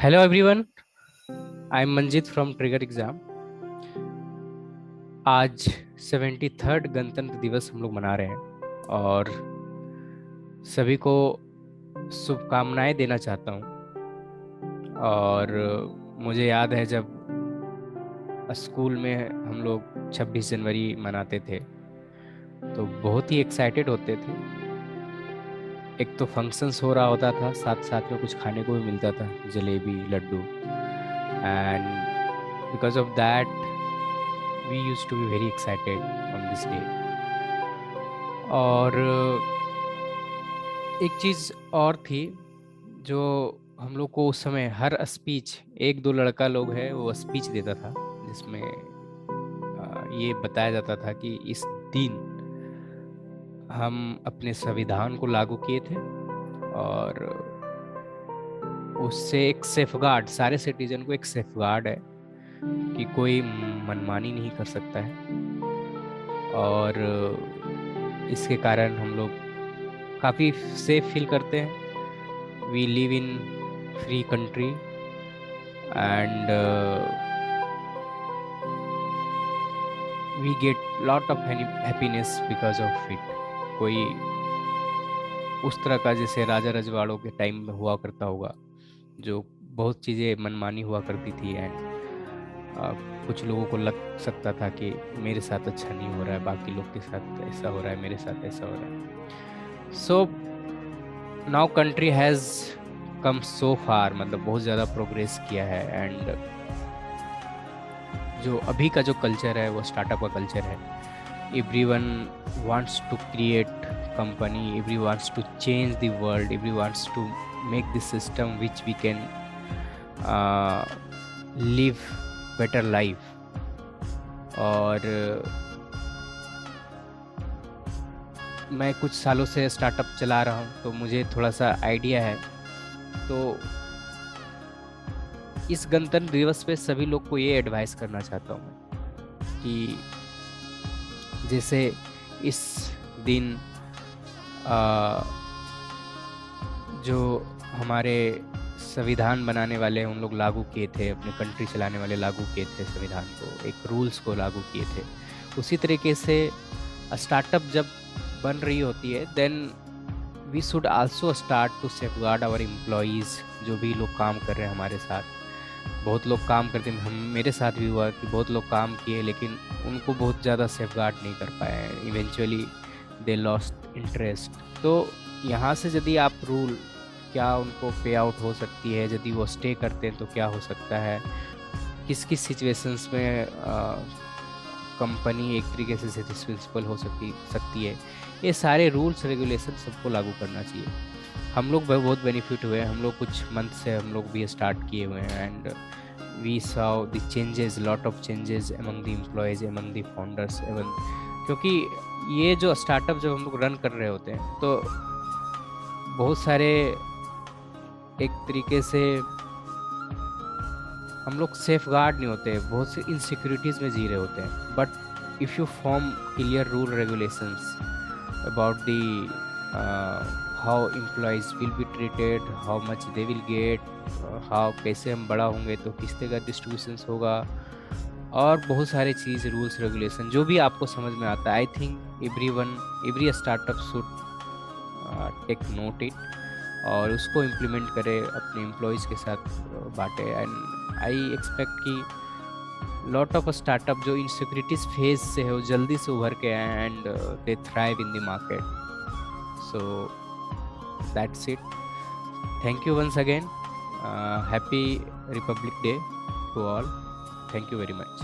Hello everyone, I am Manjit from trigger exam. आज 73rd गणतंत्र दिवस हम लोग मना रहे हैं और सभी को शुभकामनाएं देना चाहता हूं। और मुझे याद है जब स्कूल में हम लोग 26 जनवरी मनाते थे तो बहुत ही एक्साइटेड होते थे। एक तो फंक्शंस हो रहा होता था, साथ साथ में कुछ खाने को भी मिलता था, jalebi, laddoo. And because of that we used to be very excited on this day। और एक चीज़ और थी जो हम लोग को उस समय हर स्पीच, एक दो लड़का लोग है वो स्पीच देता था जिसमें ये बताया जाता था कि इस दिन हम अपने संविधान को लागू किए थे और उससे एक सेफगार्ड, सारे सिटीजन को एक सेफगार्ड है कि कोई मनमानी नहीं कर सकता है। और इसके कारण हम लोग काफ़ी सेफ फील करते हैं। We live in free country and we get lot of happiness because of it. कोई उस तरह का जैसे राजा रजवाड़ों के टाइम में हुआ करता होगा, जो बहुत चीज़ें मनमानी हुआ करती थी एंड कुछ लोगों को लग सकता था कि मेरे साथ अच्छा नहीं हो रहा है, बाकी लोग के साथ ऐसा हो रहा है, मेरे साथ ऐसा हो रहा है। So now country has come so far, मतलब बहुत ज़्यादा प्रोग्रेस किया है। एंड जो अभी का जो कल्चर है वो स्टार्टअप का कल्चर है। Everyone wants to create company, every wants to change the world, every wants to make this system which we can live better life. और मैं कुछ सालों से स्टार्टअप चला रहा हूँ तो मुझे थोड़ा सा आइडिया है। तो इस गणतंत्र दिवस पे सभी लोग को ये एडवाइस करना चाहता हूँ कि जैसे इस दिन जो हमारे संविधान बनाने वाले उन लोग लागू किए थे, अपने कंट्री चलाने वाले लागू किए थे संविधान को, एक रूल्स को लागू किए थे, उसी तरीके से स्टार्टअप जब बन रही होती है then we should also start to safeguard our employees. जो भी लोग काम कर रहे हैं हमारे साथ, बहुत लोग काम करते हैं, हम मेरे साथ भी हुआ कि बहुत लोग काम किए लेकिन उनको बहुत ज़्यादा सेफगार्ड नहीं कर पाए, इवेंचुअली दे लॉस्ट इंटरेस्ट। तो यहाँ से यदि आप रूल, क्या उनको पे आउट हो सकती है, यदि वो स्टे करते हैं तो क्या हो सकता है, किस किस सिचुएशंस में कंपनी एक तरीके से सक्सेसफुल हो सकती है, ये सारे रूल्स रेगुलेशन सबको लागू करना चाहिए। हम लोग बहुत बेनिफिट हुए हैं, हम लोग कुछ मंथ से हम लोग भी स्टार्ट किए हुए हैं and we saw the changes, lot of changes among the employees, among the founders एवं, क्योंकि ये जो स्टार्टअप जब हम लोग रन कर रहे होते हैं तो बहुत सारे एक तरीके से हम लोग सेफ गार्ड नहीं होते, बहुत सी इनसिक्योरिटीज़ में जी रहे होते हैं। But if you form clear rule regulations about the how employees will be treated, how much they will get, how कैसे हम बड़ा होंगे तो किस तरह का डिस्ट्रीब्यूशंस होगा, और बहुत सारे चीज़, रूल्स रेगुलेशन जो भी आपको समझ में आता है, I think every startup should take note it और उसको इम्प्लीमेंट करे, अपने एम्प्लॉयज़ के साथ बांटे। एंड आई एक्सपेक्ट कि लॉट ऑफ स्टार्टअप जो इनसिक्योरिटीज फेज से है वो जल्दी से उभर के आए and they thrive in the market. So that's it, thank you once again, happy Republic Day to all, thank you very much.